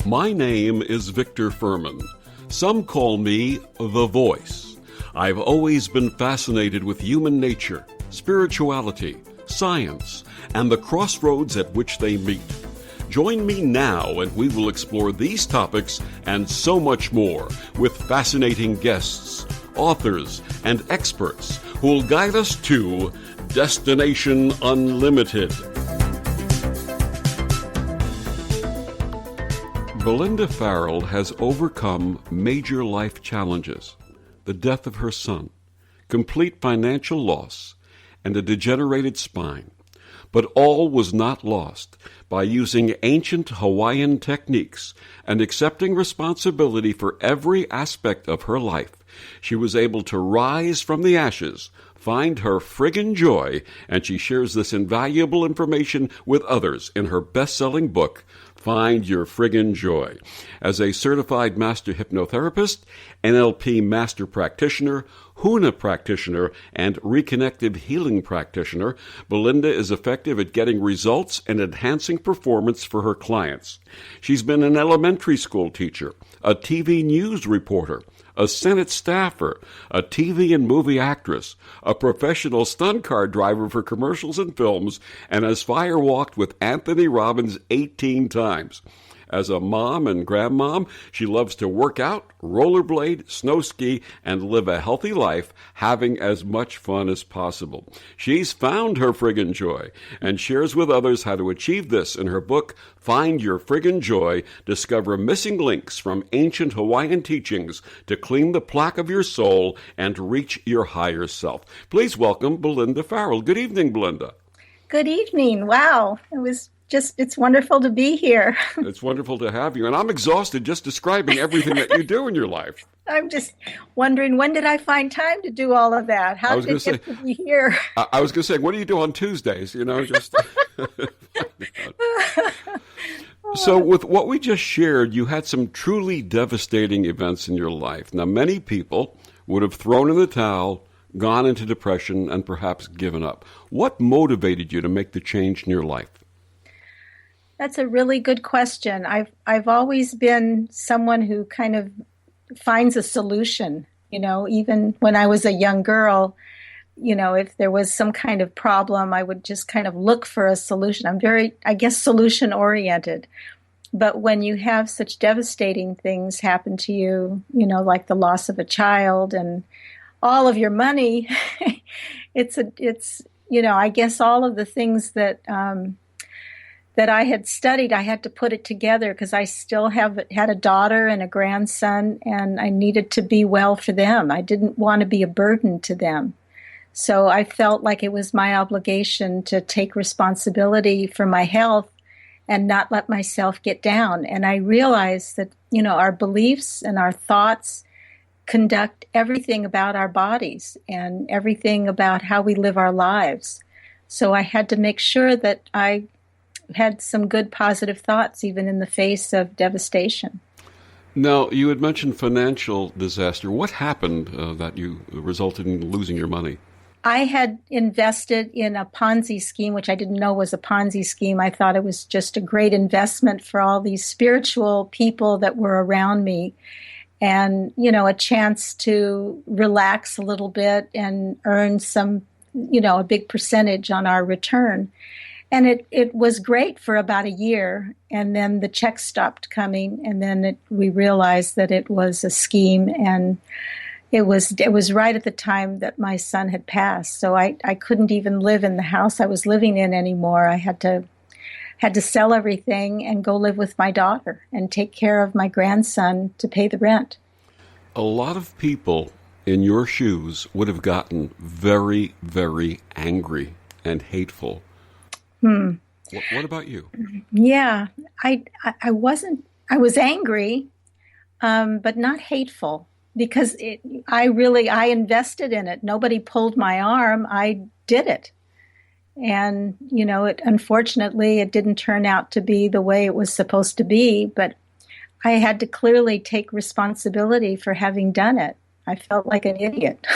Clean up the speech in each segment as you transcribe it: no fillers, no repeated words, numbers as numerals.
My name is Victor Furman. Some call me The Voice. I've always been fascinated with human nature, spirituality, science, and the crossroads at which they meet. Join me now and we will explore these topics and so much more with fascinating guests, authors, and experts who will guide us to Destination Unlimited. Belinda Farrell has overcome major life challenges, the death of her son, complete financial loss, and a degenerated spine. But all was not lost. By using ancient Hawaiian techniques and accepting responsibility for every aspect of her life, she was able to rise from the ashes, find her friggin' joy, and she shares this invaluable information with others in her best-selling book, Find Your Friggin' Joy. As a Certified Master Hypnotherapist, NLP Master Practitioner, Huna Practitioner, and Reconnective Healing Practitioner, Belinda is effective at getting results and enhancing performance for her clients. She's been an elementary school teacher, a TV news reporter, a Senate staffer, a TV and movie actress, a professional stunt car driver for commercials and films, and has firewalked with Anthony Robbins 18 times. As a mom and grandmom, she loves to work out, rollerblade, snow ski, and live a healthy life, having as much fun as possible. She's found her friggin' joy and shares with others how to achieve this in her book, Find Your Friggin' Joy. Discover missing links from ancient Hawaiian teachings to clean the plaque of your soul and reach your higher self. Please welcome Belinda Farrell. Good evening, Belinda. Good evening. Wow. It's wonderful to be here. It's wonderful to have you. And I'm exhausted just describing everything that you do in your life. I'm just wondering, when did I find time to do all of that? How did it get to be here? I was going to say, what do you do on Tuesdays? You know, just... So with what we just shared, you had some truly devastating events in your life. Now, many people would have thrown in the towel, gone into depression, and perhaps given up. What motivated you to make the change in your life? That's a really good question. I've always been someone who kind of finds a solution. You know, even when I was a young girl, you know, if there was some kind of problem, I would just kind of look for a solution. I'm very, I guess, solution oriented. But when you have such devastating things happen to you, you know, like the loss of a child and all of your money, it's you know, I guess all of the things that that I had studied, I had to put it together because I still had a daughter and a grandson, and I needed to be well for them. I didn't want to be a burden to them. So I felt like it was my obligation to take responsibility for my health and not let myself get down. And I realized that, you know, our beliefs and our thoughts conduct everything about our bodies and everything about how we live our lives. So I had to make sure that I had some good positive thoughts even in the face of devastation. Now, you had mentioned financial disaster. What happened that you resulted in losing your money? I had invested in a Ponzi scheme, which I didn't know was a Ponzi scheme. I thought it was just a great investment for all these spiritual people that were around me, and, you know, a chance to relax a little bit and earn some, you know, a big percentage on our return. And it was great for about a year, and then the checks stopped coming, and then we realized that it was a scheme, and it was right at the time that my son had passed. So I couldn't even live in the house I was living in anymore. I had to sell everything and go live with my daughter and take care of my grandson to pay the rent. A lot of people in your shoes would have gotten very, very angry and hateful. What about you? Yeah, I was angry, but not hateful, because I invested in it. Nobody pulled my arm. I did it. And, you know, unfortunately, it didn't turn out to be the way it was supposed to be, but I had to clearly take responsibility for having done it. I felt like an idiot,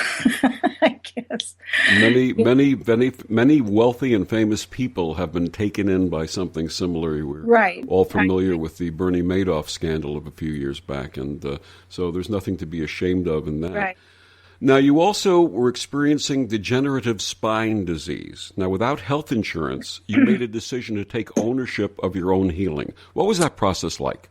I guess. Many wealthy and famous people have been taken in by something similar. We're Right. all familiar with the Bernie Madoff scandal of a few years back, and so there's nothing to be ashamed of in that. Right. Now, you also were experiencing degenerative spine disease. Now, without health insurance, you made a decision to take ownership of your own healing. What was that process like?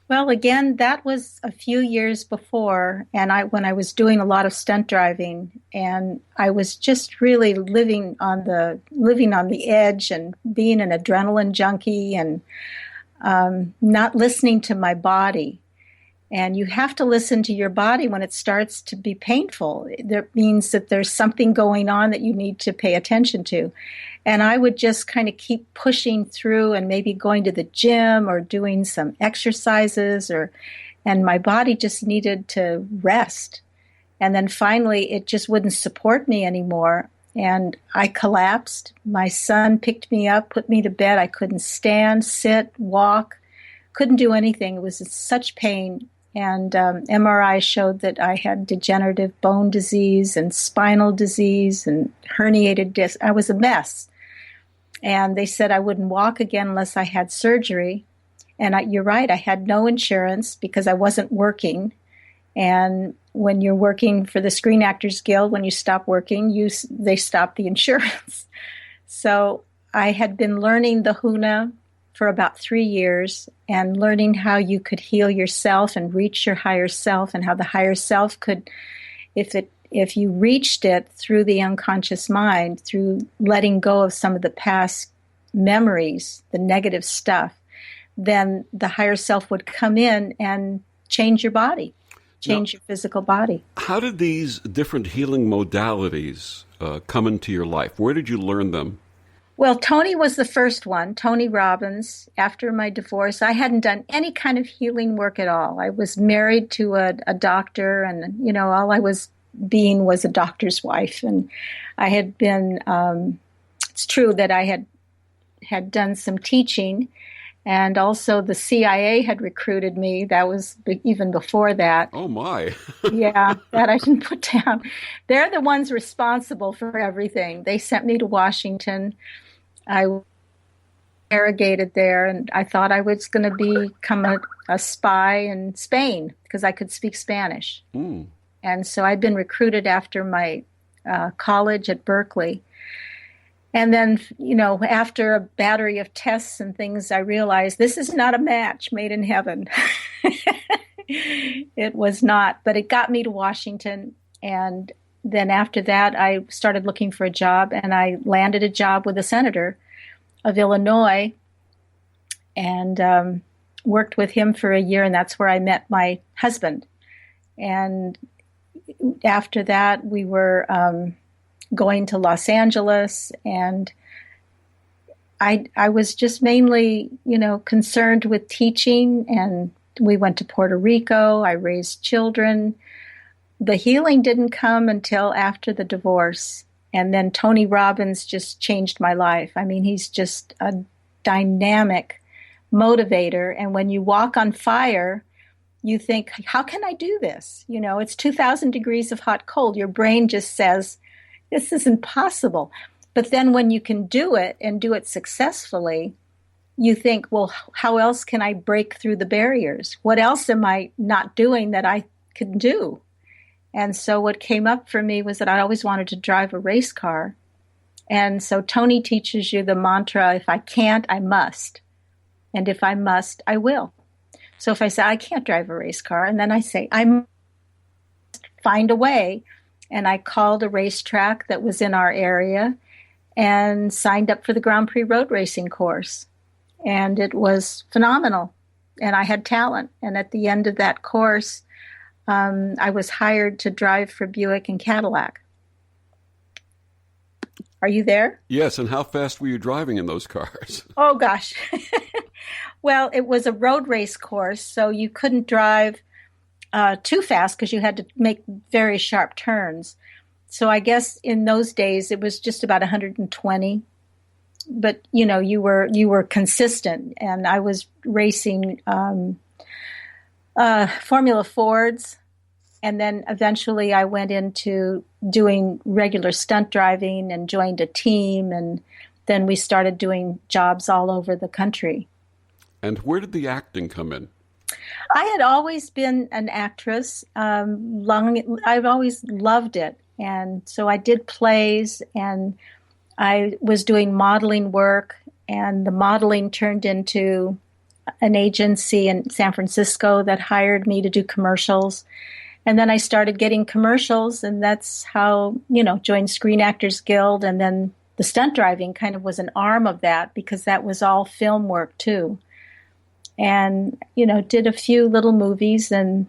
Well, again, that was a few years before, and when I was doing a lot of stunt driving, and I was just really living on the edge and being an adrenaline junkie, and not listening to my body. And you have to listen to your body when it starts to be painful. That means that there's something going on that you need to pay attention to. And I would just kind of keep pushing through and maybe going to the gym or doing some exercises, and my body just needed to rest. And then finally it just wouldn't support me anymore. And I collapsed. My son picked me up, put me to bed. I couldn't stand, sit, walk, couldn't do anything. It was in such pain. And MRI showed that I had degenerative bone disease and spinal disease and herniated disc. I was a mess. And they said I wouldn't walk again unless I had surgery. And you're right, I had no insurance because I wasn't working. And when you're working for the Screen Actors Guild, when you stop working, they stop the insurance. So I had been learning the Huna for about 3 years and learning how you could heal yourself and reach your higher self, and how the higher self could, if you reached it through the unconscious mind, through letting go of some of the past memories, the negative stuff, then the higher self would come in and change your body, change your physical body. How did these different healing modalities come into your life? Where did you learn them? Well, Tony was the first one, Tony Robbins. After my divorce, I hadn't done any kind of healing work at all. I was married to a doctor, and, all I was being was a doctor's wife. And I had been, it's true that I had done some teaching, and also the CIA had recruited me. That was even before that. Oh, my. Yeah, that I didn't put down. They're the ones responsible for everything. They sent me to Washington. I was interrogated there, and I thought I was going to become a spy in Spain because I could speak Spanish. Mm. And so I'd been recruited after my college at Berkeley. And then, after a battery of tests and things, I realized this is not a match made in heaven. It was not, but it got me to Washington. And then after that, I started looking for a job, and I landed a job with a senator of Illinois, and worked with him for a year, and that's where I met my husband. And after that, we were going to Los Angeles, and I was just mainly, concerned with teaching, and we went to Puerto Rico. I raised children. The healing didn't come until after the divorce. And then Tony Robbins just changed my life. I mean, he's just a dynamic motivator. And when you walk on fire, you think, how can I do this? It's 2,000 degrees of hot cold. Your brain just says, this isn't possible. But then when you can do it and do it successfully, you think, well, how else can I break through the barriers? What else am I not doing that I can do? And so what came up for me was that I always wanted to drive a race car. And so Tony teaches you the mantra, if I can't, I must. And if I must, I will. So if I say, I can't drive a race car, and then I say, I must find a way. And I called a racetrack that was in our area and signed up for the Grand Prix road racing course. And it was phenomenal. And I had talent. And at the end of that course, I was hired to drive for Buick and Cadillac. Are you there? Yes, and how fast were you driving in those cars? Oh, gosh. Well, it was a road race course, so you couldn't drive too fast because you had to make very sharp turns. So I guess in those days it was just about 120. But, you were consistent, and I was racing Formula Fords And then eventually I went into doing regular stunt driving and joined a team. And then we started doing jobs all over the country. And where did the acting come in? I had always been an actress. I've always loved it. And so I did plays, and I was doing modeling work, and the modeling turned into an agency in San Francisco that hired me to do commercials. And then I started getting commercials, and that's how, joined Screen Actors Guild. And then the stunt driving kind of was an arm of that, because that was all film work too. And, did a few little movies, and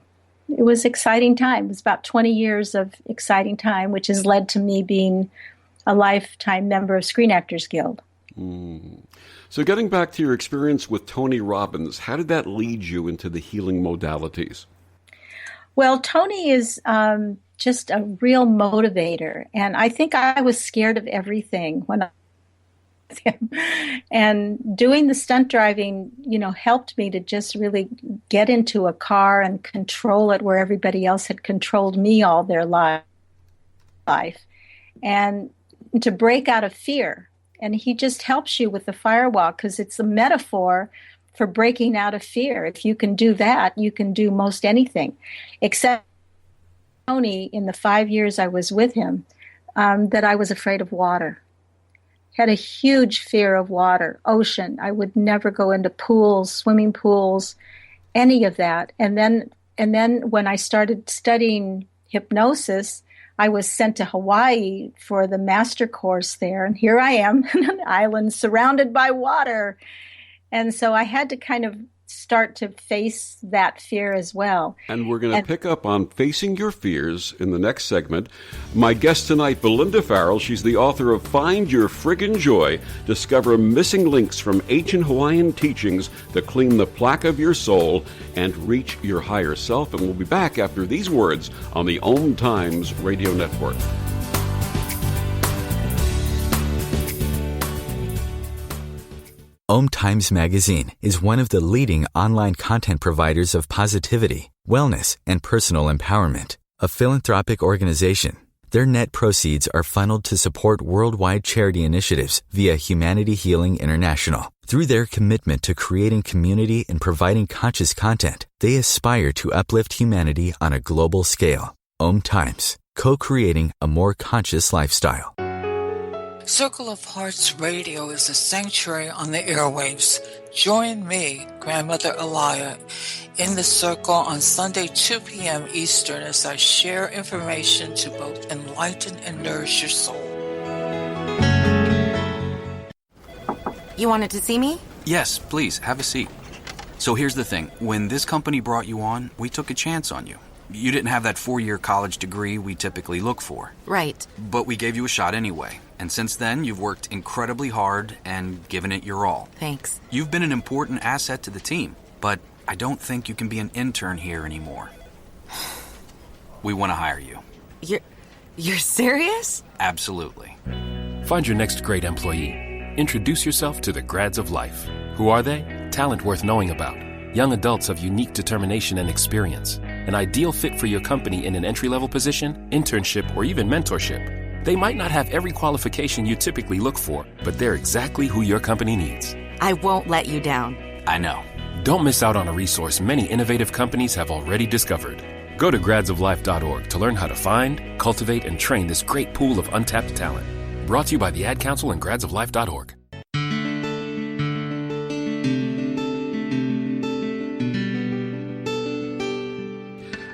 it was exciting time. It was about 20 years of exciting time, which has led to me being a lifetime member of Screen Actors Guild. So getting back to your experience with Tony Robbins, how did that lead you into the healing modalities? Well, Tony is just a real motivator. And I think I was scared of everything when I was with him. And doing the stunt driving, helped me to just really get into a car and control it where everybody else had controlled me all their life. And to break out of fear. And he just helps you with the firewalk, because it's a metaphor for breaking out of fear. If you can do that, you can do most anything. Except Tony, in the 5 years I was with him, that I was afraid of water. Had a huge fear of water, ocean. I would never go into pools, swimming pools, any of that. And then when I started studying hypnosis, I was sent to Hawaii for the master course there. And here I am on an island surrounded by water. And so I had to kind of start to face that fear as well. And we're going to pick up on facing your fears in the next segment. My guest tonight, Belinda Farrell. She's the author of Find Your Friggin' Joy, Discover Missing Links from Ancient Hawaiian Teachings to Clean the Plaque of Your Soul and Reach Your Higher Self. And we'll be back after these words on the OMTimes Radio Network. OMTimes Magazine is one of the leading online content providers of positivity, wellness, and personal empowerment. A philanthropic organization, their net proceeds are funneled to support worldwide charity initiatives via Humanity Healing International. Through their commitment to creating community and providing conscious content, they aspire to uplift humanity on a global scale. OMTimes, co-creating a more conscious lifestyle. Circle of Hearts Radio is a sanctuary on the airwaves. Join me, Grandmother Elia, in the circle on Sunday, 2 p.m. Eastern, as I share information to both enlighten and nourish your soul. You wanted to see me? Yes, please, have a seat. So here's the thing. When this company brought you on, we took a chance on you. You didn't have that 4-year college degree we typically look for. Right. But we gave you a shot anyway. And since then, you've worked incredibly hard and given it your all. Thanks. You've been an important asset to the team, but I don't think you can be an intern here anymore. We want to hire you. You're serious? Absolutely. Find your next great employee. Introduce yourself to the Grads of Life. Who are they? Talent worth knowing about. Young adults of unique determination and experience. An ideal fit for your company in an entry-level position, internship, or even mentorship. They might not have every qualification you typically look for, but they're exactly who your company needs. I won't let you down. I know. Don't miss out on a resource many innovative companies have already discovered. Go to gradsoflife.org to learn how to find, cultivate, and train this great pool of untapped talent. Brought to you by the Ad Council and gradsoflife.org.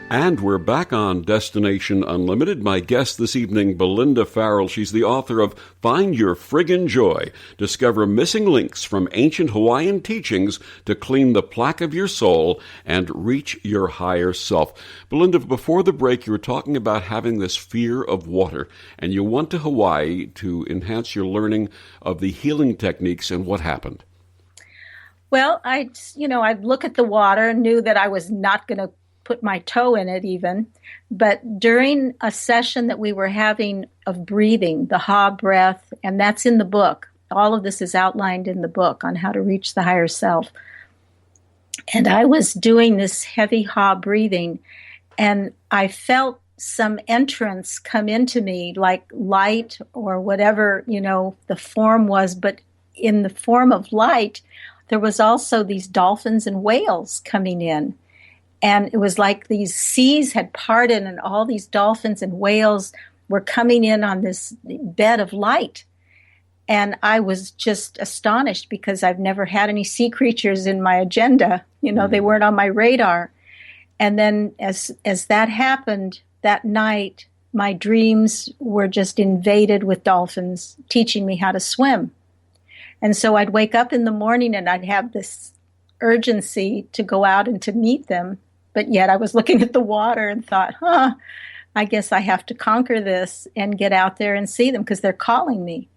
And we're back on Destination Unlimited. My guest this evening, Belinda Farrell. She's the author of Find Your Friggin' Joy, Discover Missing Links from Ancient Hawaiian Teachings to Clean the Plaque of Your Soul and Reach Your Higher Self. Belinda, before the break, you were talking about having this fear of water, and you went to Hawaii to enhance your learning of the healing techniques, and what happened? Well, I'd look at the water and knew that I was not going to put my toe in it even. But during a session that we were having of breathing, the Ha breath, and that's in the book. All of this is outlined in the book on how to reach the higher self. And I was doing this heavy Ha breathing, and I felt some entrance come into me, like light or whatever, the form was. But in the form of light, there was also these dolphins and whales coming in. And it was like these seas had parted and all these dolphins and whales were coming in on this bed of light. And I was just astonished because I've never had any sea creatures in my agenda. They weren't on my radar. And then as that happened that night, my dreams were just invaded with dolphins teaching me how to swim. And so I'd wake up in the morning and I'd have this urgency to go out and to meet them. But yet I was looking at the water and thought, I guess I have to conquer this and get out there and see them because they're calling me.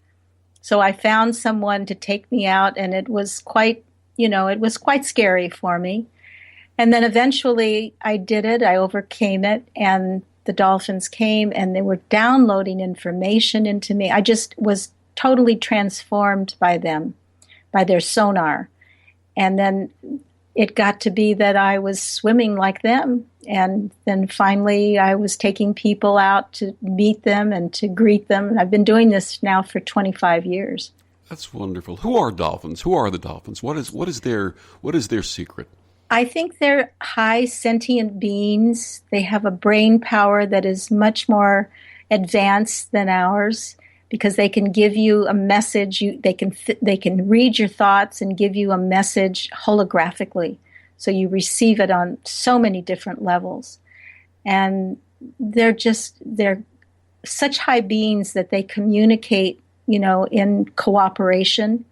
So I found someone to take me out, and it was quite scary for me. And then eventually I did it. I overcame it, and the dolphins came and they were downloading information into me. I just was totally transformed by them, by their sonar. And then it got to be that I was swimming like them. And then finally I was taking people out to meet them and to greet them. And I've been doing this now for 25 years. That's wonderful. Who are dolphins? Who are the dolphins? What is their secret? I think they're high sentient beings. They have a brain power that is much more advanced than ours because they can give you a message. They can read your thoughts and give you a message holographically. So you receive it on so many different levels. And they're such high beings that they communicate, in cooperation.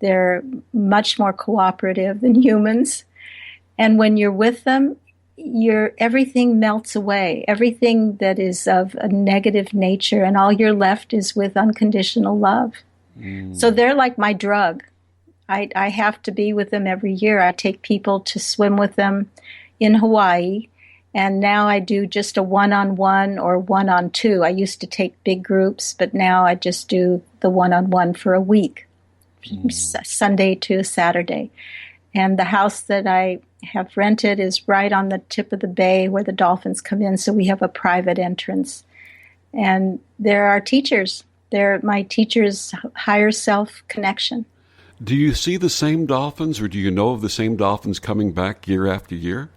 They're much more cooperative than humans. And when you're with them, everything melts away, everything that is of a negative nature, and all you're left is with unconditional love. So they're like my drug. I have to be with them every year. I take people to swim with them in Hawaii, and now I do just a one-on-one or one-on-two. I used to take big groups, but now I just do the one-on-one for a week, Sunday to Saturday. And the house that I have rented is right on the tip of the bay where the dolphins come in, so we have a private entrance. And they're our teachers. They're my teachers' higher self connection. Do you see the same dolphins, or do you know of the same dolphins coming back year after year?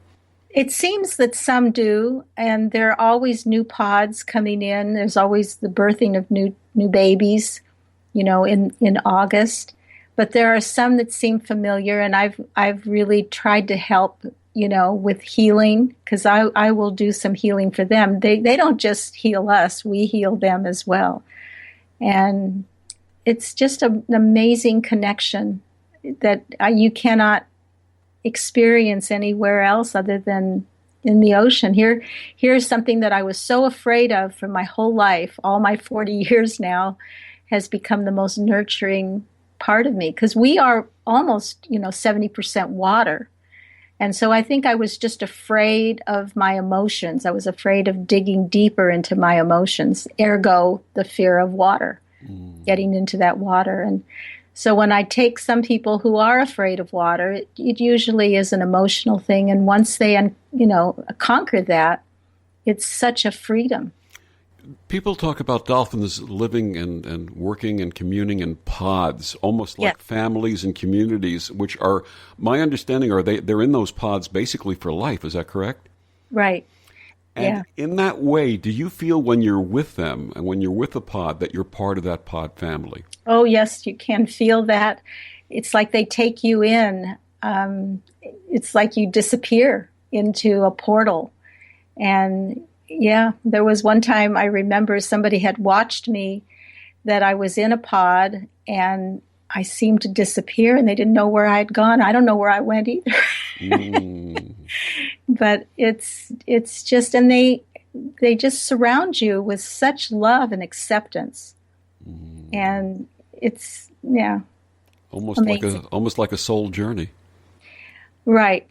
It seems that some do, and there are always new pods coming in. There's always the birthing of new babies, in August. But there are some that seem familiar, and I've really tried to help, with healing, because I will do some healing for them. They don't just heal us; we heal them as well. And it's just an amazing connection that you cannot experience anywhere else other than in the ocean. Here's something that I was so afraid of for my whole life, all my 40 years now, has become the most nurturing part of me, because we are almost 70% water. And so I think I was just afraid of my emotions. I was afraid of digging deeper into my emotions, ergo the fear of water, getting into that water. And so when I take some people who are afraid of water, it usually is an emotional thing. And once they conquer that, it's such a freedom. People talk about dolphins living and working and communing in pods, almost like families and communities, which are, my understanding, they're in those pods basically for life. Is that correct? Right. And in that way, do you feel when you're with them and when you're with a pod that you're part of that pod family? Oh, yes, you can feel that. It's like they take you in. It's like you disappear into a portal. And yeah, there was one time I remember somebody had watched me, that I was in a pod and I seemed to disappear and they didn't know where I had gone. I don't know where I went either. But it's just, and they just surround you with such love and acceptance. And it's, almost amazing. like a soul journey. Right.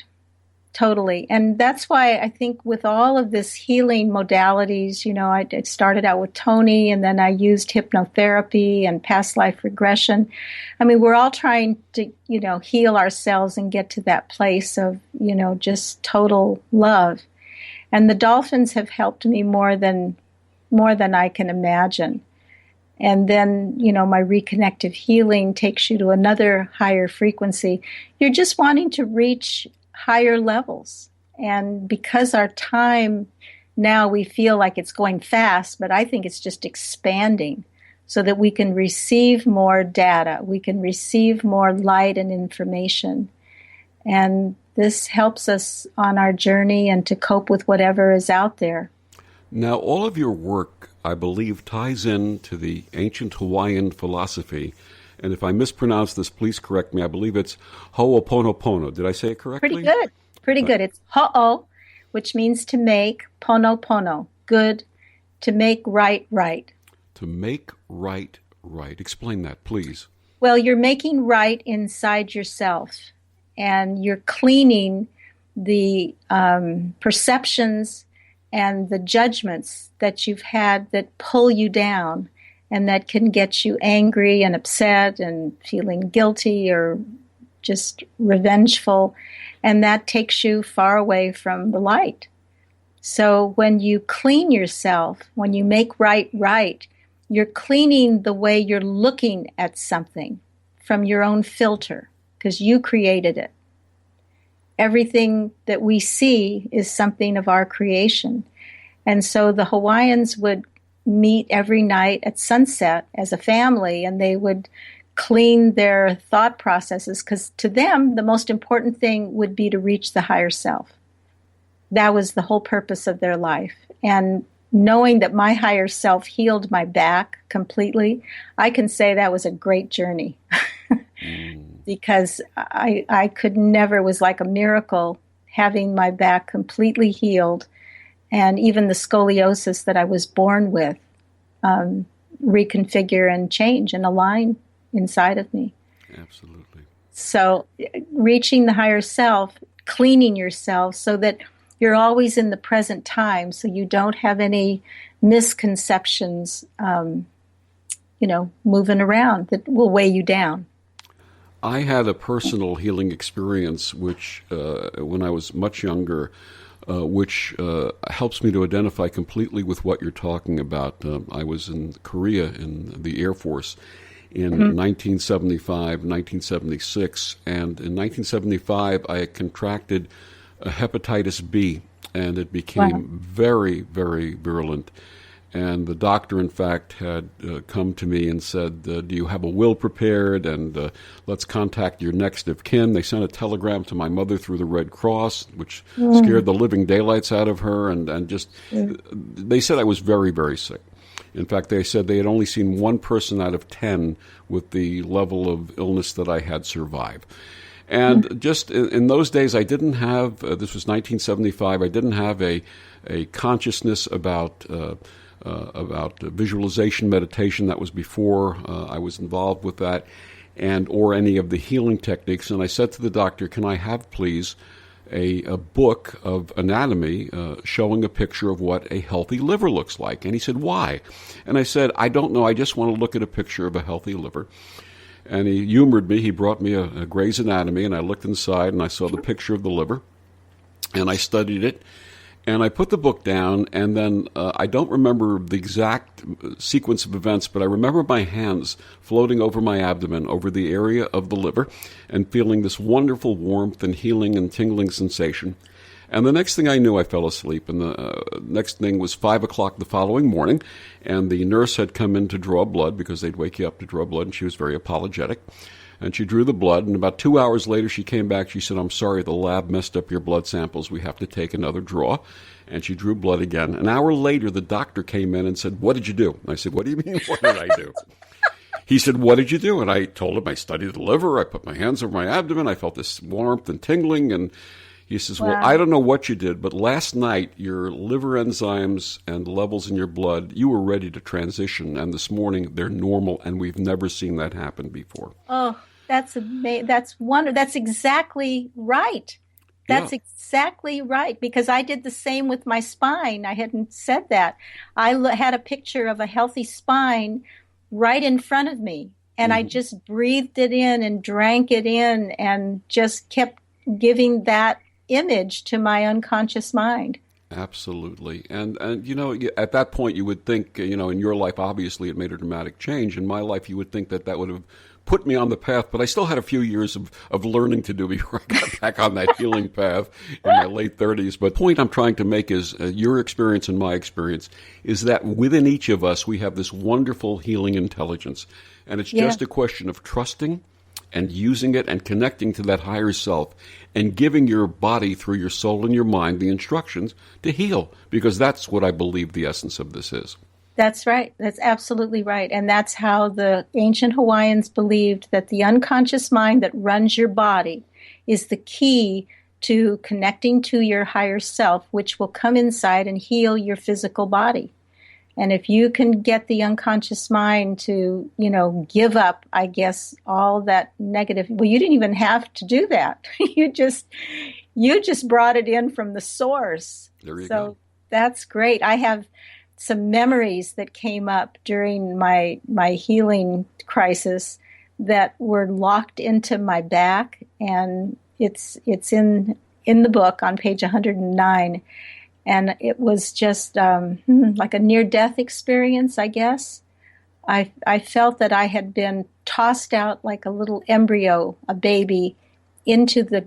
Totally. And that's why I think with all of this healing modalities, I started out with Tony, and then I used hypnotherapy and past life regression. I mean, we're all trying to, heal ourselves and get to that place of, just total love. And the dolphins have helped me more than I can imagine. And then, my reconnective healing takes you to another higher frequency. You're just wanting to reach higher levels. And because our time now, we feel like it's going fast, but I think it's just expanding so that we can receive more data. We can receive more light and information. And this helps us on our journey and to cope with whatever is out there. Now, all of your work, I believe, ties into the ancient Hawaiian philosophy. And if I mispronounce this, please correct me. I believe it's Ho'oponopono. Did I say it correctly? Pretty good. Pretty good. It's Ho'o, which means to make, pono, good, to make right. To make right. Explain that, please. Well, you're making right inside yourself, and you're cleaning the perceptions and the judgments that you've had that pull you down and that can get you angry and upset and feeling guilty or just revengeful, and that takes you far away from the light. So when you clean yourself, when you make right, you're cleaning the way you're looking at something from your own filter, because you created it. Everything that we see is something of our creation. And so the Hawaiians would meet every night at sunset as a family, and they would clean their thought processes, because to them, the most important thing would be to reach the higher self. That was the whole purpose of their life. And knowing that my higher self healed my back completely, I can say that was a great journey. Because I could never, it was like a miracle having my back completely healed, and even the scoliosis that I was born with reconfigure and change and align inside of me. Absolutely. So reaching the higher self, cleaning yourself so that you're always in the present time, so you don't have any misconceptions, moving around that will weigh you down. I had a personal healing experience, which, when I was much younger, which helps me to identify completely with what you're talking about. I was in Korea in the Air Force in 1975, 1976, and in 1975 I had contracted hepatitis B, and it became very, very virulent. And the doctor, in fact, had come to me and said, do you have a will prepared? And let's contact your next of kin. They sent a telegram to my mother through the Red Cross, which scared the living daylights out of her. And just, they said I was very, very sick. In fact, they said they had only seen one person out of 10 with the level of illness that I had survived. And just in those days, I didn't have, this was 1975, I didn't have a consciousness about visualization meditation. That was before I was involved with that, or any of the healing techniques. And I said to the doctor, can I have, please, a book of anatomy showing a picture of what a healthy liver looks like? And he said, why? And I said, I don't know. I just want to look at a picture of a healthy liver. And he humored me. He brought me a Gray's Anatomy, and I looked inside, and I saw the picture of the liver, and I studied it. And I put the book down, and then I don't remember the exact sequence of events, but I remember my hands floating over my abdomen, over the area of the liver, and feeling this wonderful warmth and healing and tingling sensation. And the next thing I knew, I fell asleep. And the next thing was 5 o'clock the following morning, and the nurse had come in to draw blood, because they'd wake you up to draw blood, and she was very apologetic. And she drew the blood, and about 2 hours later she came back. She said, I'm sorry, the lab messed up your blood samples. We have to take another draw. And she drew blood again. An hour later, the doctor came in and said, what did you do? And I said, what do you mean, what did I do? He said, what did you do? And I told him I studied the liver. I put my hands over my abdomen. I felt this warmth and tingling. And he says, well, I don't know what you did, but last night your liver enzymes and levels in your blood, you were ready to transition. And this morning they're normal, and we've never seen that happen before. Oh, that's amazing. That's exactly right. That's exactly right, because I did the same with my spine. I hadn't said that. I had a picture of a healthy spine right in front of me, and I just breathed it in and drank it in and just kept giving that image to my unconscious mind. Absolutely. And at that point, you would think, in your life, obviously, it made a dramatic change. In my life, you would think that would have put me on the path, but I still had a few years of learning to do before I got back on that healing path in my late 30s. But the point I'm trying to make is your experience and my experience is that within each of us, we have this wonderful healing intelligence. And it's just a question of trusting and using it and connecting to that higher self and giving your body through your soul and your mind the instructions to heal, because that's what I believe the essence of this is. That's right. That's absolutely right. And that's how the ancient Hawaiians believed that the unconscious mind that runs your body is the key to connecting to your higher self, which will come inside and heal your physical body. And if you can get the unconscious mind to, give up, I guess, all that negative, well, you didn't even have to do that. You just brought it in from the source. There you go. So that's great. I have some memories that came up during my healing crisis that were locked into my back, and it's in the book on page 109. And it was just like a near-death experience, I guess. I felt that I had been tossed out like a little embryo, a baby, into the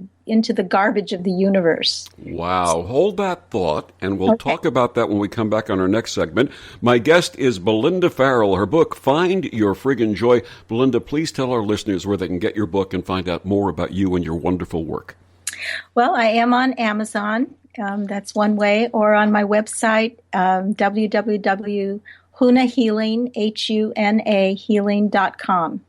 garbage of the universe. Wow. Hold that thought, and we'll talk about that when we come back on our next segment. My guest is Belinda Farrell. Her book, Find Your Friggin' Joy. Belinda, please tell our listeners where they can get your book and find out more about you and your wonderful work. Well, I am on Amazon. That's one way, or on my website, www.hunahealing.com.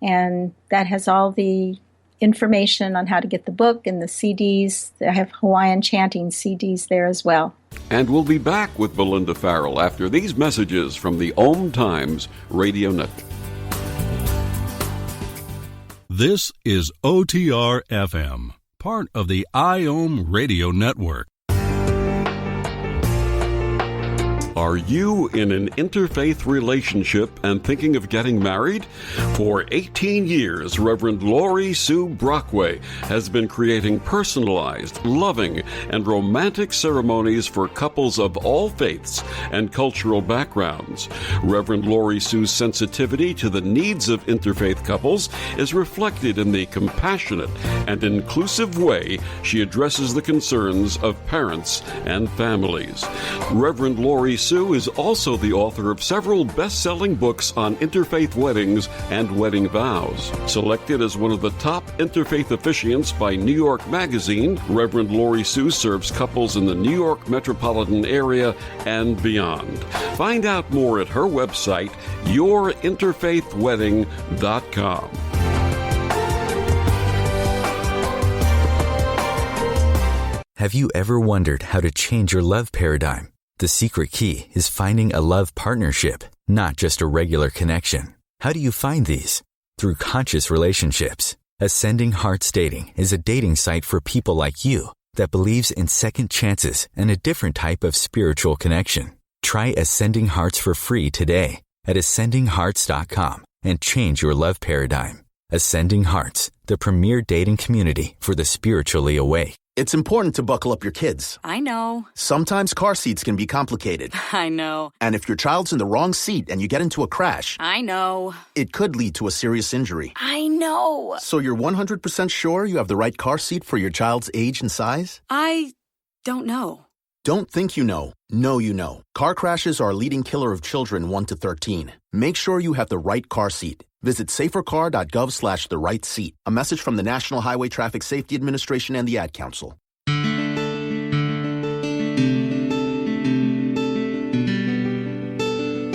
And that has all the information on how to get the book and the CDs. I have Hawaiian chanting CDs there as well. And we'll be back with Belinda Farrell after these messages from the OMTimes Radio Network. This is OTR FM, part of the IOM Radio Network. Are you in an interfaith relationship and thinking of getting married? For 18 years, Reverend Lori Sue Brockway has been creating personalized, loving, and romantic ceremonies for couples of all faiths and cultural backgrounds. Reverend Lori Sue's sensitivity to the needs of interfaith couples is reflected in the compassionate and inclusive way she addresses the concerns of parents and families. Reverend Lori Sue is also the author of several best-selling books on interfaith weddings and wedding vows. Selected as one of the top interfaith officiants by New York Magazine, Reverend Lori Sue serves couples in the New York metropolitan area and beyond. Find out more at her website, yourinterfaithwedding.com. Have you ever wondered how to change your love paradigm? The secret key is finding a love partnership, not just a regular connection. How do you find these? Through conscious relationships. Ascending Hearts Dating is a dating site for people like you that believes in second chances and a different type of spiritual connection. Try Ascending Hearts for free today at ascendinghearts.com and change your love paradigm. Ascending Hearts, the premier dating community for the spiritually awake. It's important to buckle up your kids. I know. Sometimes car seats can be complicated. I know. And if your child's in the wrong seat and you get into a crash, I know. it could lead to a serious injury. I know. So you're 100% sure you have the right car seat for your child's age and size? I don't know. Don't think you know. Know you know. Car crashes are a leading killer of children 1 to 13. Make sure you have the right car seat. Visit safercar.gov/the right seat. A message from the National Highway Traffic Safety Administration and the Ad Council.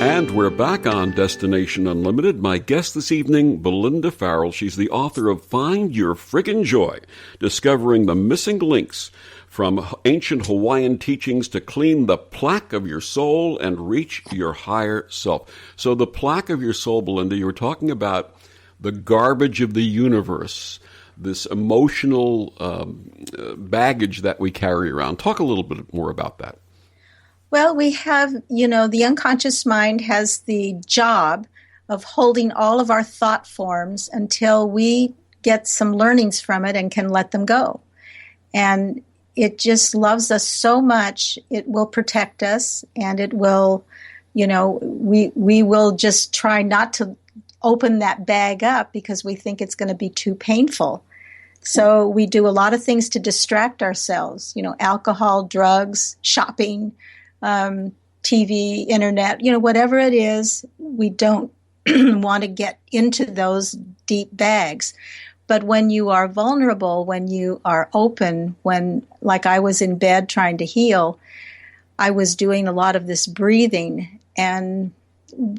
And we're back on Destination Unlimited. My guest this evening, Belinda Farrell. She's the author of Find Your Friggin' Joy, Discovering the Missing Links from Ancient Hawaiian Teachings to Clean the Plaque of Your Soul and Reach Your Higher Self. So the plaque of your soul, Belinda, you were talking about the garbage of the universe, this emotional baggage that we carry around. Talk a little bit more about that. Well, we have, the unconscious mind has the job of holding all of our thought forms until we get some learnings from it and can let them go. And it just loves us so much. It will protect us, and it will, we will just try not to open that bag up because we think it's going to be too painful. So we do a lot of things to distract ourselves, alcohol, drugs, shopping, TV, internet, whatever it is, we don't want to get into those deep bags. But when you are vulnerable, when you are open, when, like I was in bed trying to heal, I was doing a lot of this breathing, and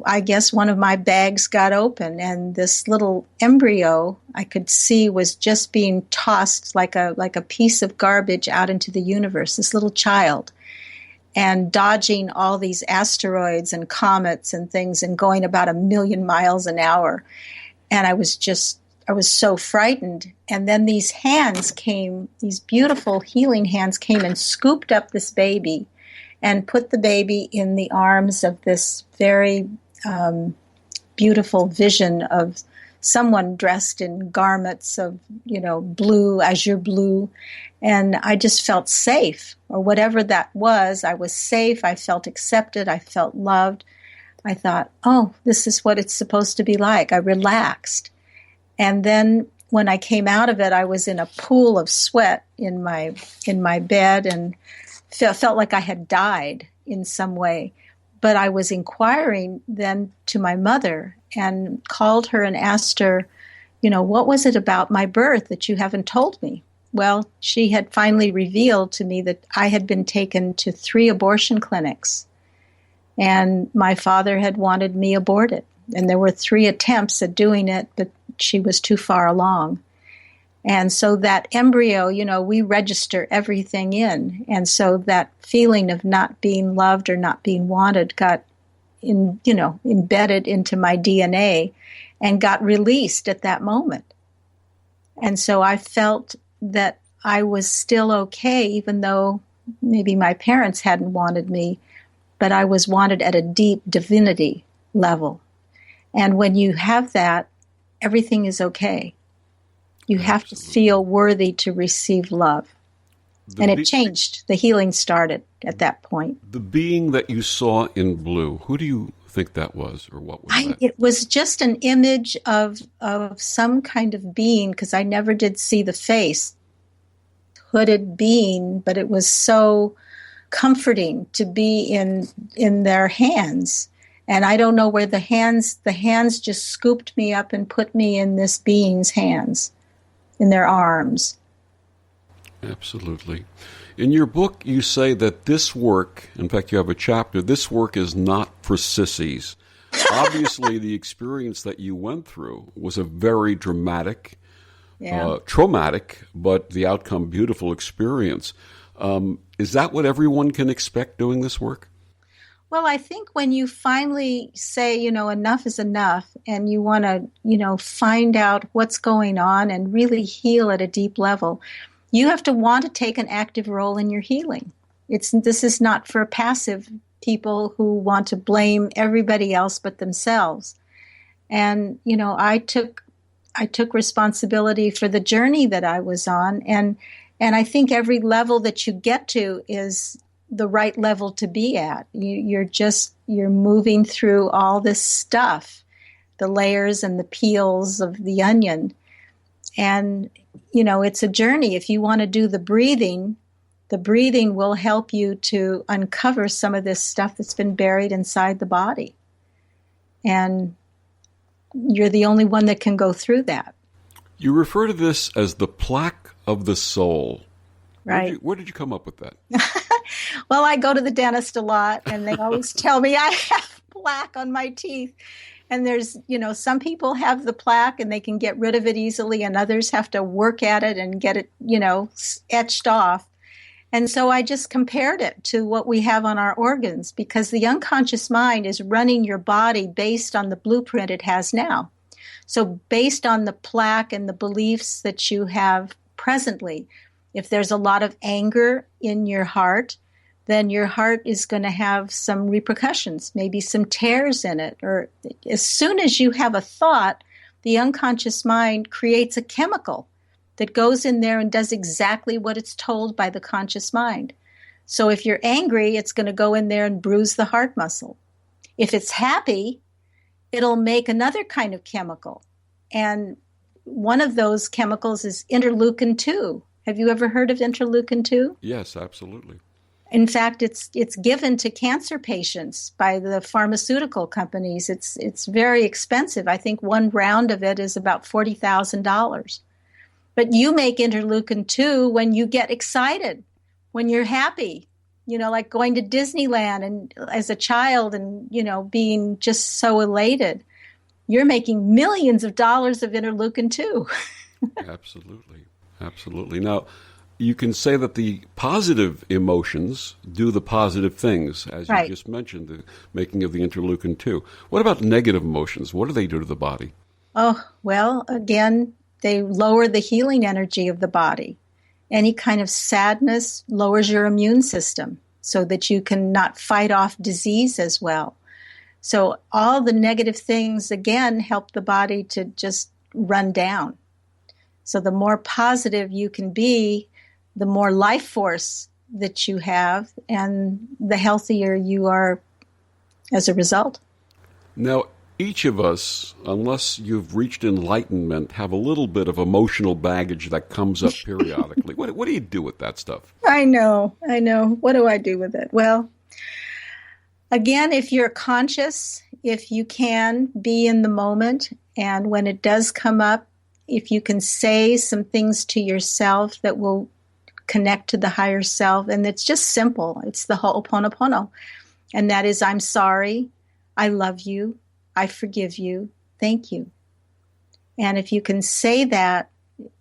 I guess one of my bags got open, and this little embryo I could see was just being tossed like a piece of garbage out into the universe, this little child, and dodging all these asteroids and comets and things and going about 1,000,000 miles an hour. And I was so frightened. And then these hands came, these beautiful healing hands came and scooped up this baby and put the baby in the arms of this very beautiful vision of someone dressed in garments of, blue, azure blue. And I just felt safe, or whatever that was. I was safe. I felt accepted. I felt loved. I thought, oh, this is what it's supposed to be like. I relaxed. And then when I came out of it, I was in a pool of sweat in my bed and felt like I had died in some way. But I was inquiring then to my mother and called her and asked her, what was it about my birth that you haven't told me? Well, she had finally revealed to me that I had been taken to 3 abortion clinics, and my father had wanted me aborted. And there were 3 attempts at doing it, but she was too far along. And so that embryo, we register everything in. And so that feeling of not being loved or not being wanted got embedded into my DNA and got released at that moment. And so I felt that I was still okay, even though maybe my parents hadn't wanted me, but I was wanted at a deep divinity level. And when you have that, everything is okay. You have to feel worthy to receive love. And it changed. The healing started at that point. The being that you saw in blue, who do you think that was, or what was that? It was just an image of some kind of being, because I never did see the face. Hooded being, but it was so comforting to be in their hands. And I don't know where the hands just scooped me up and put me in this being's hands, in their arms. Absolutely. In your book, you say that this work, in fact, you have a chapter, this work is not for sissies. Obviously, the experience that you went through was a very dramatic, traumatic, but the outcome beautiful experience. Is that what everyone can expect doing this work? Well, I think when you finally say, enough is enough, and you want to, find out what's going on and really heal at a deep level, you have to want to take an active role in your healing. This is not for passive people who want to blame everybody else but themselves. And, I took responsibility for the journey that I was on, and I think every level that you get to is the right level to be at. You're moving through all this stuff, the layers and the peels of the onion. And, it's a journey. If you want to do the breathing will help you to uncover some of this stuff that's been buried inside the body. And you're the only one that can go through that. You refer to this as the plaque of the soul. Right. Where did you come up with that? Well, I go to the dentist a lot, and they always tell me I have plaque on my teeth. And there's, some people have the plaque and they can get rid of it easily, and others have to work at it and get it, etched off. And so I just compared it to what we have on our organs, because the unconscious mind is running your body based on the blueprint it has now. So based on the plaque and the beliefs that you have presently, if there's a lot of anger in your heart, then your heart is going to have some repercussions, maybe some tears in it. Or as soon as you have a thought, the unconscious mind creates a chemical that goes in there and does exactly what it's told by the conscious mind. So if you're angry, it's going to go in there and bruise the heart muscle. If it's happy, it'll make another kind of chemical. And one of those chemicals is interleukin 2. Have you ever heard of interleukin 2? Yes, absolutely. In fact, it's given to cancer patients by the pharmaceutical companies. It's very expensive. I think one round of it is about $40,000. But you make interleukin 2 when you get excited, when you're happy, like going to Disneyland and as a child and, being just so elated. You're making millions of dollars of interleukin 2. Absolutely. Absolutely. Now, you can say that the positive emotions do the positive things, as you just mentioned, the making of the interleukin 2. What about negative emotions? What do they do to the body? Oh, well, again, they lower the healing energy of the body. Any kind of sadness lowers your immune system so that you can not fight off disease as well. So all the negative things, again, help the body to just run down. So the more positive you can be, the more life force that you have, and the healthier you are as a result. Now, each of us, unless you've reached enlightenment, have a little bit of emotional baggage that comes up periodically. What do you do with that stuff? I know. What do I do with it? Well, again, if you're conscious, if you can be in the moment, and when it does come up, if you can say some things to yourself that will connect to the higher self, and it's just simple. It's the Ho'oponopono. And that is, I'm sorry, I love you, I forgive you, thank you. And if you can say that,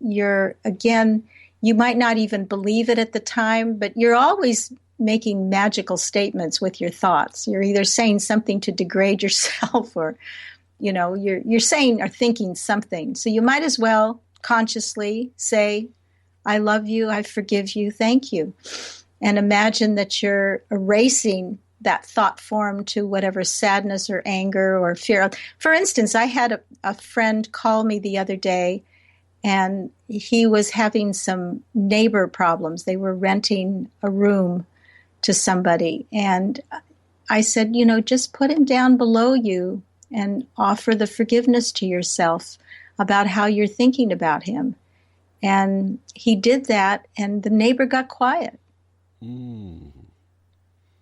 you might not even believe it at the time, but you're always making magical statements with your thoughts. You're either saying something to degrade yourself or, you're saying or thinking something. So you might as well consciously say, I love you, I forgive you, thank you. And imagine that you're erasing that thought form to whatever sadness or anger or fear. For instance, I had a friend call me the other day, and he was having some neighbor problems. They were renting a room to somebody. And I said, just put him down below you and offer the forgiveness to yourself about how you're thinking about him. And he did that, and the neighbor got quiet.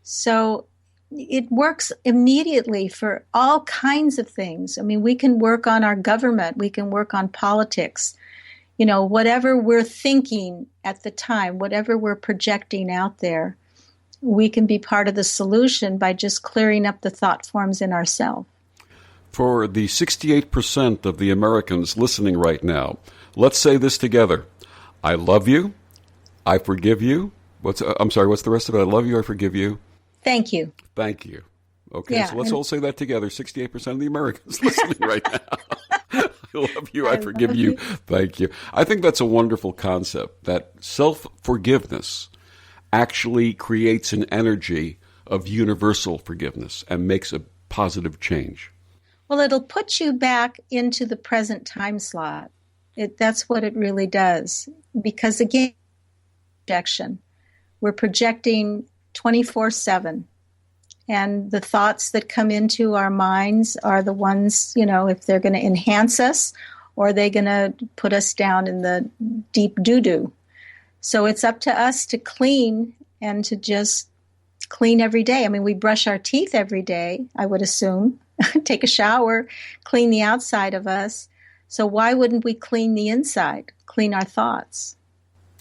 So it works immediately for all kinds of things. I mean, we can work on our government. We can work on politics. Whatever we're thinking at the time, whatever we're projecting out there, we can be part of the solution by just clearing up the thought forms in ourselves. For the 68% of the Americans listening right now, let's say this together. I love you. I forgive you. What's the rest of it? I love you. I forgive you. Thank you. Thank you. Okay, so let's all say that together. 68% of the Americans listening right now. I love you. I forgive you. Thank you. I think that's a wonderful concept, that self-forgiveness actually creates an energy of universal forgiveness and makes a positive change. Well, it'll put you back into the present time slot. That's what it really does. Because again, projection. We're projecting 24/7. And the thoughts that come into our minds are the ones, if they're going to enhance us or they're going to put us down in the deep doo-doo. So it's up to us to clean and to just clean every day. I mean, we brush our teeth every day, I would assume, take a shower, clean the outside of us. So why wouldn't we clean the inside, clean our thoughts?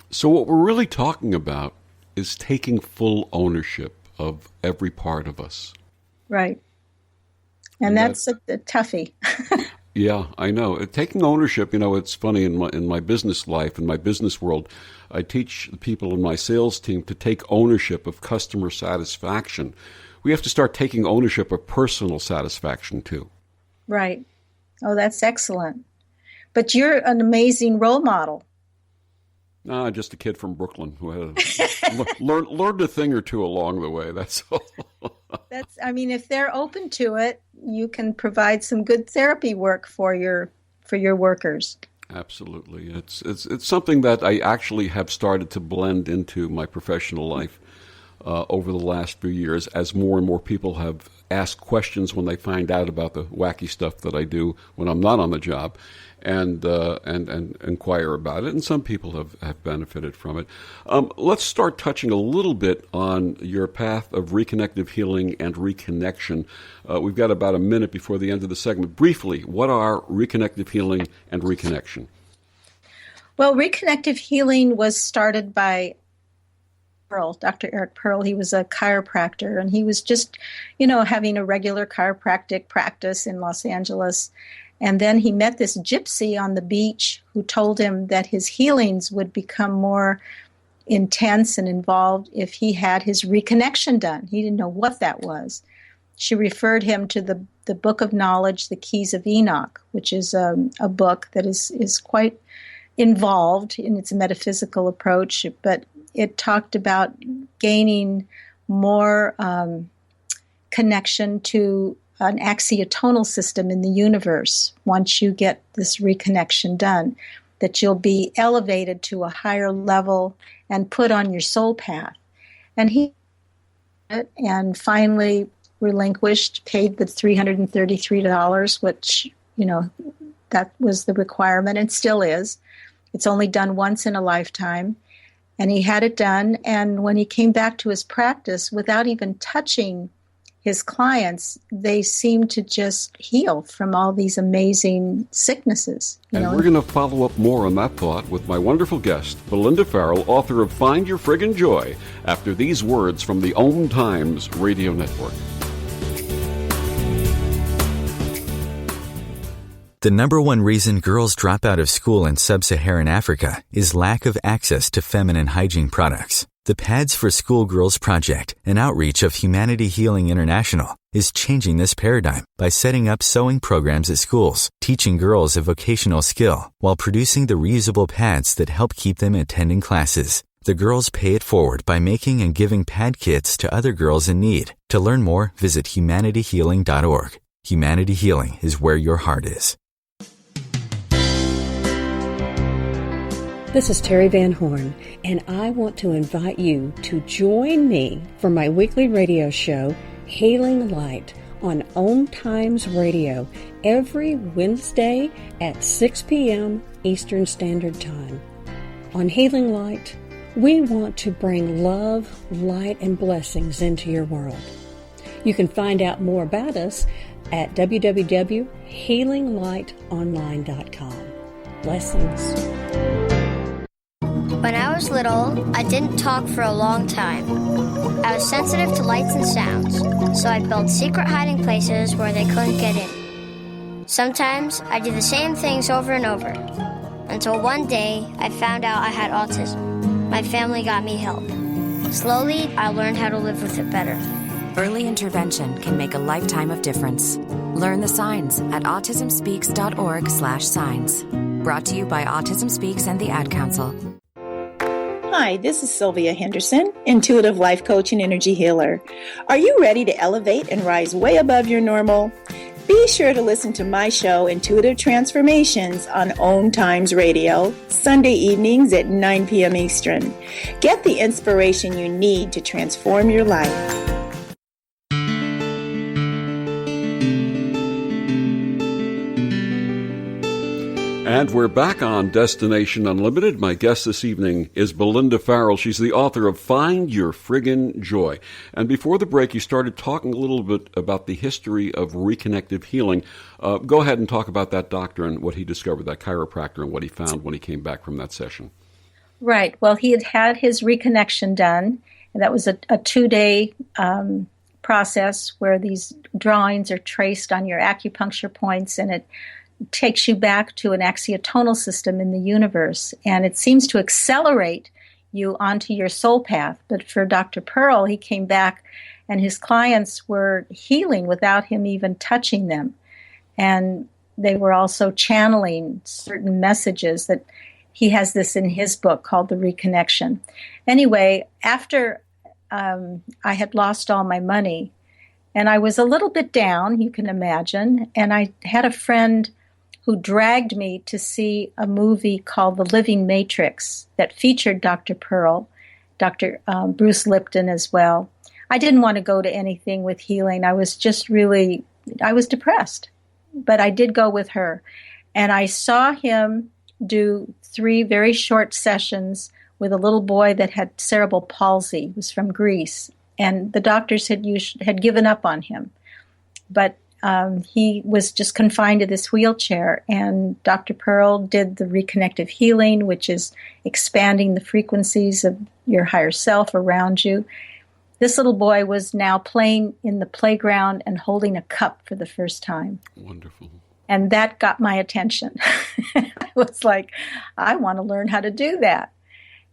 So what we're really talking about is taking full ownership of every part of us. Right. And that's a toughie. Yeah, I know. Taking ownership, it's funny, in my business life, in my business world, I teach the people in my sales team to take ownership of customer satisfaction. We have to start taking ownership of personal satisfaction, too. Right. Oh, that's excellent. But you're an amazing role model. Just a kid from Brooklyn who had learned a thing or two along the way, that's all. If they're open to it, you can provide some good therapy work for your workers. Absolutely. It's something that I actually have started to blend into my professional life over the last few years, as more and more people have asked questions when they find out about the wacky stuff that I do when I'm not on the job, and inquire about it. And some people have benefited from it. Let's start touching a little bit on your path of reconnective healing and reconnection. We've got about a minute before the end of the segment. Briefly, what are reconnective healing and reconnection? Well, reconnective healing was started by Dr. Eric Pearl. He was a chiropractor, and he was just, having a regular chiropractic practice in Los Angeles. And then he met this gypsy on the beach who told him that his healings would become more intense and involved if he had his reconnection done. He didn't know what that was. She referred him to the Book of Knowledge, The Keys of Enoch, which is a book that is quite involved in its metaphysical approach, but it talked about gaining more connection to an axiotonal system in the universe once you get this reconnection done, that you'll be elevated to a higher level and put on your soul path. And he finally relinquished, paid the $333, which, that was the requirement and still is. It's only done once in a lifetime. And he had it done. And when he came back to his practice, without even touching his clients, they seemed to just heal from all these amazing sicknesses. And we're going to follow up more on that thought with my wonderful guest, Belinda Farrell, author of Find Your Friggin' Joy, after these words from the OMTimes Radio Network. The number one reason girls drop out of school in sub-Saharan Africa is lack of access to feminine hygiene products. The Pads for Schoolgirls Project, an outreach of Humanity Healing International, is changing this paradigm by setting up sewing programs at schools, teaching girls a vocational skill, while producing the reusable pads that help keep them attending classes. The girls pay it forward by making and giving pad kits to other girls in need. To learn more, visit humanityhealing.org. Humanity Healing is where your heart is. This is Terry Van Horn, and I want to invite you to join me for my weekly radio show, Healing Light, on OMTimes Radio every Wednesday at 6 p.m. Eastern Standard Time. On Healing Light, we want to bring love, light, and blessings into your world. You can find out more about us at www.healinglightonline.com. Blessings. When I was little, I didn't talk for a long time. I was sensitive to lights and sounds, so I built secret hiding places where they couldn't get in. Sometimes I did the same things over and over, until one day I found out I had autism. My family got me help. Slowly, I learned how to live with it better. Early intervention can make a lifetime of difference. Learn the signs at autismspeaks.org/signs. Brought to you by Autism Speaks and the Ad Council. Hi, this is Sylvia Henderson, intuitive life coach and energy healer. Are you ready to elevate and rise way above your normal? Be sure to listen to my show, Intuitive Transformations, on OMTimes Radio, Sunday evenings at 9 p.m. Eastern. Get the inspiration you need to transform your life. And we're back on Destination Unlimited. My guest this evening is Belinda Farrell. She's the author of Find Your Friggin' Joy. And before the break, you started talking a little bit about the history of reconnective healing. Go ahead and talk about that doctor and what he discovered, that chiropractor, and what he found when he came back from that session. Right. Well, he had his reconnection done, and that was a 2-day process where these drawings are traced on your acupuncture points, and it takes you back to an axiotonal system in the universe, and it seems to accelerate you onto your soul path. But for Dr. Pearl, he came back and his clients were healing without him even touching them. And they were also channeling certain messages that he has this in his book called The Reconnection. Anyway, after I had lost all my money, and I was a little bit down, you can imagine, and I had a friend who dragged me to see a movie called The Living Matrix that featured Dr. Pearl, Dr. Bruce Lipton as well. I didn't want to go to anything with healing. I was depressed, but I did go with her. And I saw him do 3 very short sessions with a little boy that had cerebral palsy. He was from Greece. And the doctors had given up on him. But he was just confined to this wheelchair. And Dr. Pearl did the Reconnective Healing, which is expanding the frequencies of your higher self around you. This little boy was now playing in the playground and holding a cup for the first time. Wonderful. And that got my attention. I was like, I want to learn how to do that.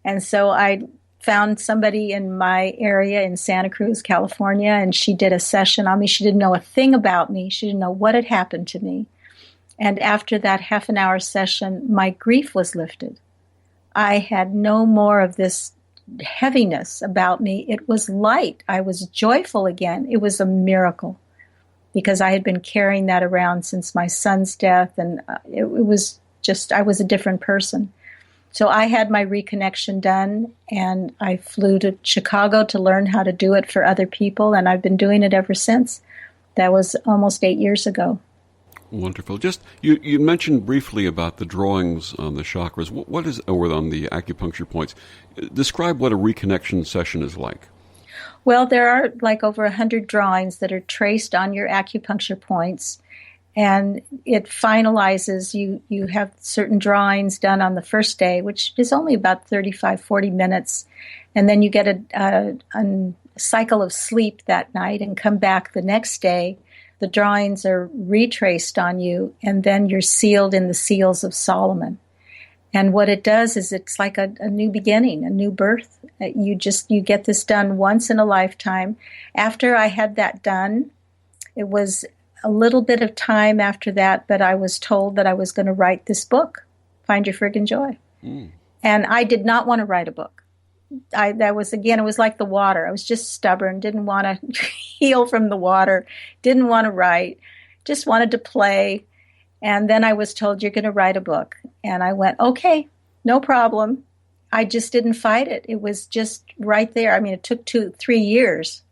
And so I found somebody in my area in Santa Cruz, California, and she did a session on me. She didn't know a thing about me. She didn't know what had happened to me. And after that half-an-hour session, my grief was lifted. I had no more of this heaviness about me. It was light. I was joyful again. It was a miracle, because I had been carrying that around since my son's death, and it was just, I was a different person. So I had my reconnection done, and I flew to Chicago to learn how to do it for other people, and I've been doing it ever since. That was almost 8 years ago. Wonderful. Just, you mentioned briefly about the drawings on the chakras. What is, or on the acupuncture points? Describe what a reconnection session is like. Well, there are like over 100 drawings that are traced on your acupuncture points, and it finalizes. You have certain drawings done on the first day, which is only about 40 minutes, and then you get a cycle of sleep that night and come back the next day. The drawings are retraced on you, and then you're sealed in the seals of Solomon. And what it does is it's like a new beginning, a new birth. You get this done once in a lifetime. After I had that done, it was a little bit of time after that, but I was told that I was going to write this book, Find Your Friggin' Joy. And I did not want to write a book. It was like the water. I was just stubborn, didn't want to heal from the water, didn't want to write, just wanted to play. And then I was told, you're going to write a book. And I went, okay, no problem. I just didn't fight it. It was just right there. I mean, it took 3 years.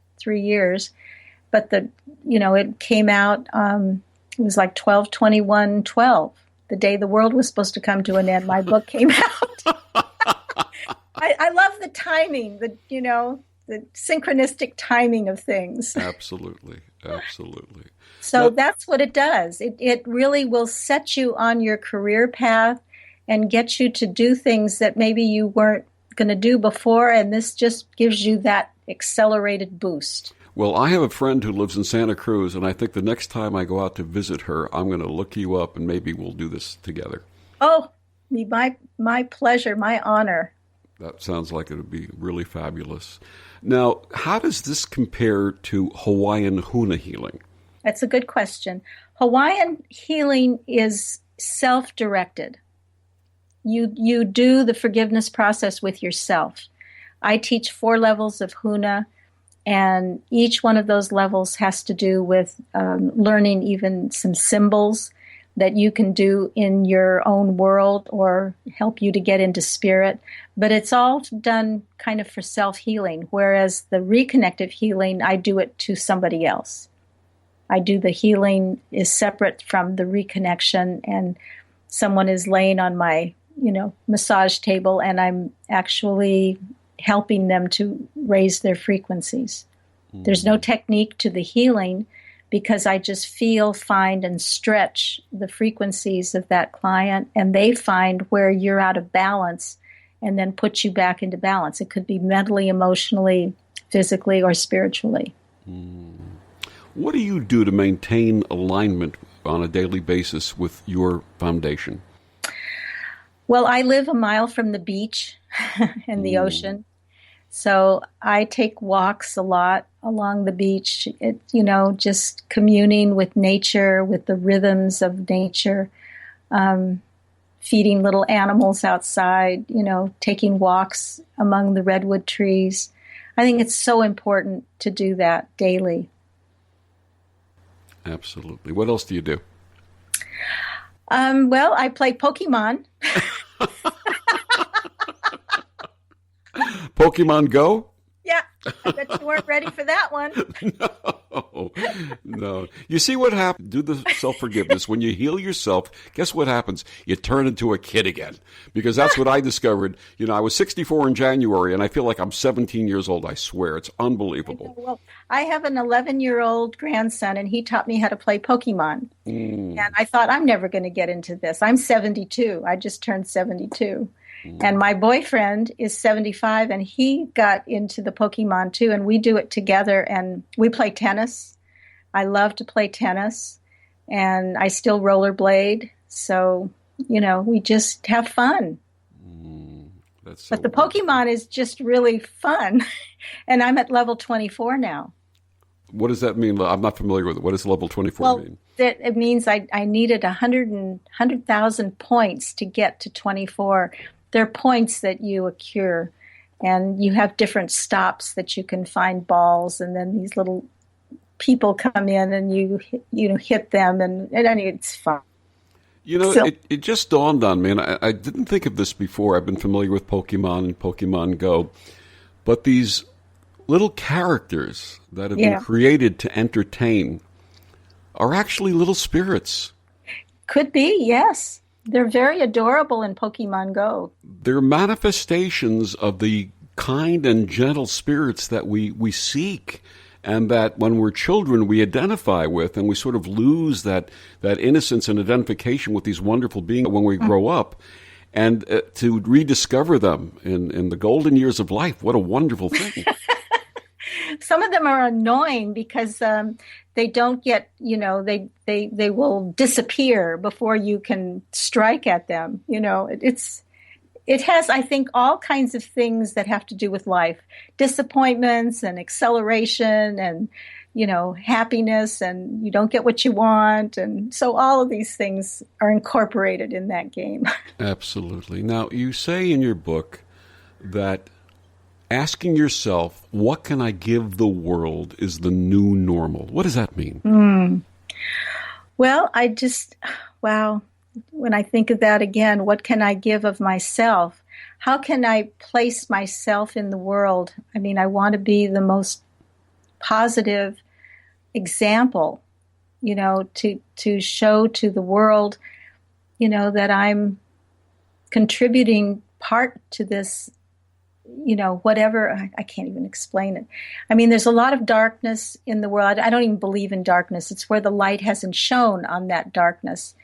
But it came out, it was like 12/21/12, the day the world was supposed to come to an end. My book came out. I love the timing, the synchronistic timing of things. Absolutely. So that's what it does. It really will set you on your career path and get you to do things that maybe you weren't going to do before, and this just gives you that accelerated boost. Well, I have a friend who lives in Santa Cruz, and I think the next time I go out to visit her, I'm going to look you up, and maybe we'll do this together. Oh, my pleasure, my honor. That sounds like it would be really fabulous. Now, how does this compare to Hawaiian Huna healing? That's a good question. Hawaiian healing is self-directed. You do the forgiveness process with yourself. I teach 4 levels of Huna, and each one of those levels has to do with learning even some symbols that you can do in your own world or help you to get into spirit. But it's all done kind of for self-healing, whereas the reconnective healing, I do it to somebody else. I do the healing is separate from the reconnection, and someone is laying on my, massage table, and I'm actually helping them to raise their frequencies. There's no technique to the healing because I just feel, find, and stretch the frequencies of that client, and they find where you're out of balance and then put you back into balance. It could be mentally, emotionally, physically, or spiritually. What do you do to maintain alignment on a daily basis with your foundation? Well, I live a mile from the beach and the ocean. So I take walks a lot along the beach, just communing with nature, with the rhythms of nature, feeding little animals outside, taking walks among the redwood trees. I think it's so important to do that daily. Absolutely. What else do you do? Well, I play Pokemon. Pokemon Go? Yeah, I bet you weren't ready for that one. No. You see what happens? Do the self-forgiveness. When you heal yourself, guess what happens? You turn into a kid again. Because that's what I discovered. You know, I was 64 in January, and I feel like I'm 17 years old. I swear. It's unbelievable. Well, I have an 11-year-old grandson, and he taught me how to play Pokemon. And I thought, I'm never going to get into this. I'm 72. I just turned 72. And my boyfriend is 75, and he got into the Pokemon too, and we do it together, and we play tennis. I love to play tennis, and I still rollerblade. So, you know, we just have fun. But the Pokemon is just really fun, and I'm at level 24 now. What does that mean? I'm not familiar with it. What does level 24 mean? It means I needed 100,000 points to get to 24. There are points that you accrue, and you have different stops that you can find balls, and then these little people come in, and you hit them, and it's fun. You know, it just dawned on me, and I didn't think of this before. I've been familiar with Pokemon and Pokemon Go, but these little characters that have been created to entertain are actually little spirits. Could be, yes. They're very adorable in Pokemon Go. They're manifestations of the kind and gentle spirits that we seek, and that when we're children we identify with, and we sort of lose that innocence and identification with these wonderful beings when we grow up. And to rediscover them in the golden years of life, what a wonderful thing. Some of them are annoying because they don't get, they will disappear before you can strike at them. You know, it has, I think, all kinds of things that have to do with life, disappointments and acceleration and, happiness, and you don't get what you want. And so all of these things are incorporated in that game. Absolutely. Now, you say in your book that asking yourself, what can I give the world, is the new normal. What does that mean? Well, when I think of that again, what can I give of myself? How can I place myself in the world? I mean, I want to be the most positive example, to show to the world, that I'm contributing part to this, whatever. I can't even explain it. I mean, there's a lot of darkness in the world. I don't even believe in darkness. It's where the light hasn't shone on that darkness.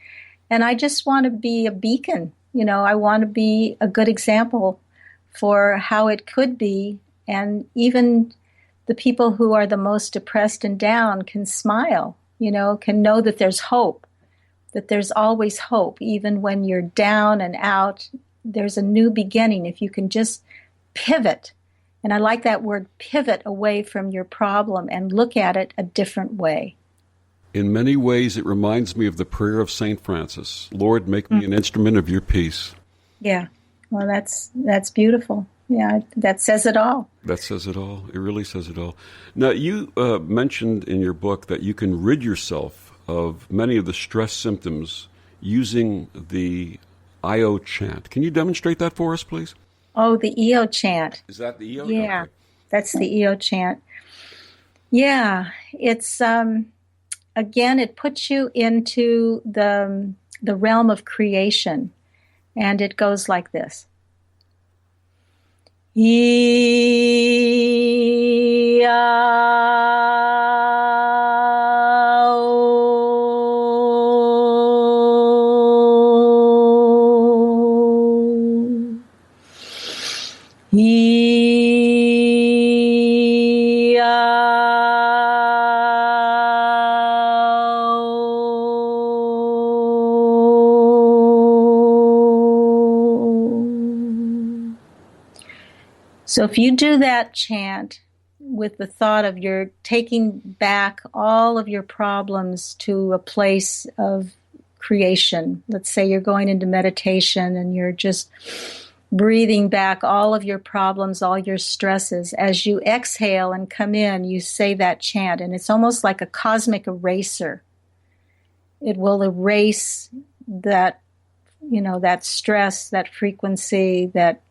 And I just want to be a beacon. I want to be a good example for how it could be. And even the people who are the most depressed and down can smile, can know that there's hope, that there's always hope. Even when you're down and out, there's a new beginning if you can just pivot. And I like that word, pivot, away from your problem and look at it a different way. In many ways, it reminds me of the prayer of St. Francis. Lord, make me an instrument of your peace. Yeah. Well, that's beautiful. Yeah, that says it all. That says it all. It really says it all. Now, you mentioned in your book that you can rid yourself of many of the stress symptoms using the IO chant. Can you demonstrate that for us, please? Oh, the EO chant. Is that the EO? Yeah, okay. That's the EO chant. Yeah, it's, again, it puts you into the realm of creation, and it goes like this. So if you do that chant with the thought of you're taking back all of your problems to a place of creation, let's say you're going into meditation and you're just breathing back all of your problems, all your stresses. As you exhale and come in, you say that chant, and it's almost like a cosmic eraser. It will erase that, that stress, that frequency, that,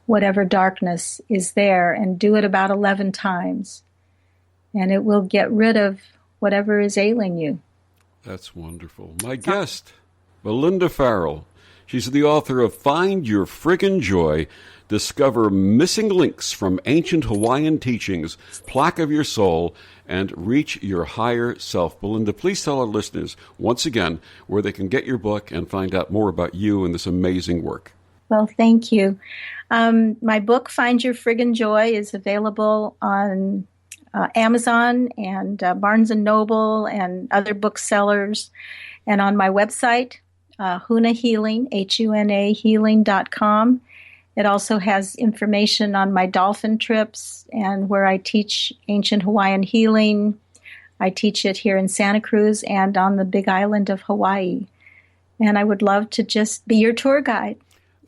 whatever darkness is there, and do it about 11 times. And it will get rid of whatever is ailing you. That's wonderful. My guest, Belinda Farrell. She's the author of Find Your Friggin' Joy, Discover Missing Links from Ancient Hawaiian Teachings, Plaque of Your Soul, and Reach Your Higher Self. Belinda, please tell our listeners once again where they can get your book and find out more about you and this amazing work. Well, thank you. My book, Find Your Friggin' Joy, is available on Amazon and Barnes & Noble and other booksellers, and on my website, Huna Healing, Huna healing.com. It also has information on my dolphin trips and where I teach ancient Hawaiian healing. I teach it here in Santa Cruz and on the Big Island of Hawaii. And I would love to just be your tour guide.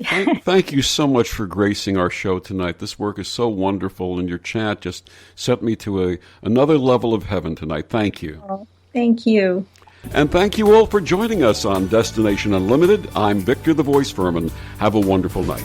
Thank you so much for gracing our show tonight. This work is so wonderful, and your chat just sent me to another level of heaven tonight. Thank you. Oh, thank you. And thank you all for joining us on Destination Unlimited. I'm Victor the Voice Furman. Have a wonderful night.